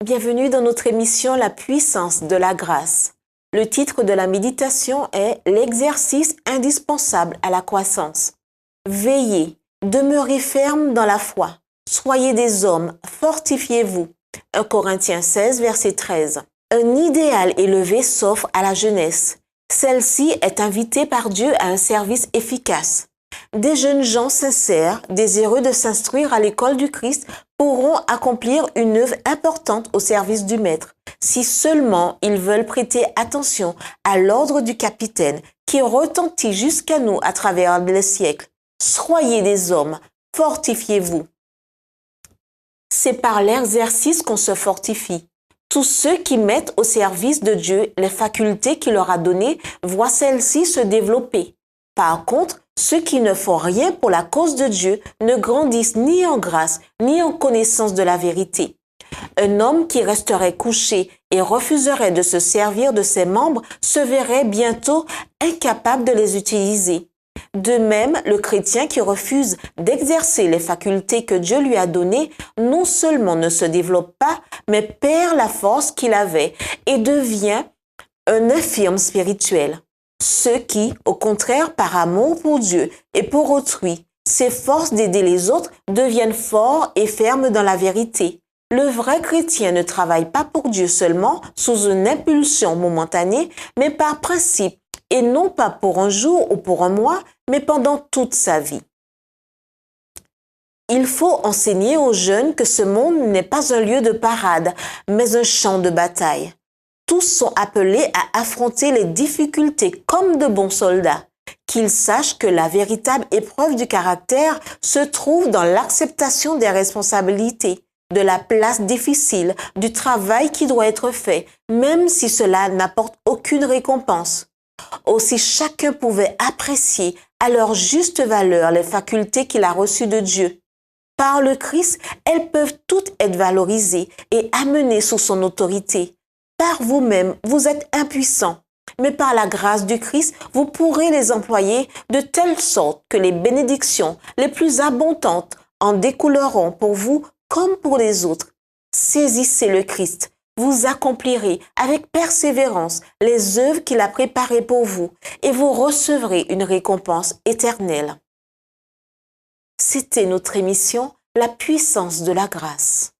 Bienvenue dans notre émission La puissance de la grâce. Le titre de la méditation est L'exercice indispensable à la croissance. Veillez, demeurez ferme dans la foi. Soyez des hommes, fortifiez-vous. 1 Corinthiens 16, verset 13. Un idéal élevé s'offre à la jeunesse. Celle-ci est invitée par Dieu à un service efficace. Des jeunes gens sincères, désireux de s'instruire à l'école du Christ, pourront accomplir une œuvre importante au service du Maître, si seulement ils veulent prêter attention à l'ordre du capitaine qui retentit jusqu'à nous à travers les siècles. Soyez des hommes, fortifiez-vous. C'est par l'exercice qu'on se fortifie. Tous ceux qui mettent au service de Dieu les facultés qu'il leur a données voient celles-ci se développer. Par contre, ceux qui ne font rien pour la cause de Dieu ne grandissent ni en grâce, ni en connaissance de la vérité. Un homme qui resterait couché et refuserait de se servir de ses membres se verrait bientôt incapable de les utiliser. De même, le chrétien qui refuse d'exercer les facultés que Dieu lui a données, non seulement ne se développe pas, mais perd la force qu'il avait et devient un infirme spirituel. Ceux qui, au contraire, par amour pour Dieu et pour autrui, s'efforcent d'aider les autres deviennent forts et fermes dans la vérité. Le vrai chrétien ne travaille pas pour Dieu seulement sous une impulsion momentanée, mais par principe, et non pas pour un jour ou pour un mois, mais pendant toute sa vie. Il faut enseigner aux jeunes que ce monde n'est pas un lieu de parade, mais un champ de bataille. Tous sont appelés à affronter les difficultés comme de bons soldats. Qu'ils sachent que la véritable épreuve du caractère se trouve dans l'acceptation des responsabilités, de la place difficile, du travail qui doit être fait, même si cela n'apporte aucune récompense. Aussi chacun pouvait apprécier à leur juste valeur les facultés qu'il a reçues de Dieu. Par le Christ, elles peuvent toutes être valorisées et amenées sous son autorité. Par vous-même, vous êtes impuissants, mais par la grâce du Christ, vous pourrez les employer de telle sorte que les bénédictions les plus abondantes en découleront pour vous comme pour les autres. Saisissez le Christ, vous accomplirez avec persévérance les œuvres qu'il a préparées pour vous et vous recevrez une récompense éternelle. C'était notre émission La puissance de la grâce.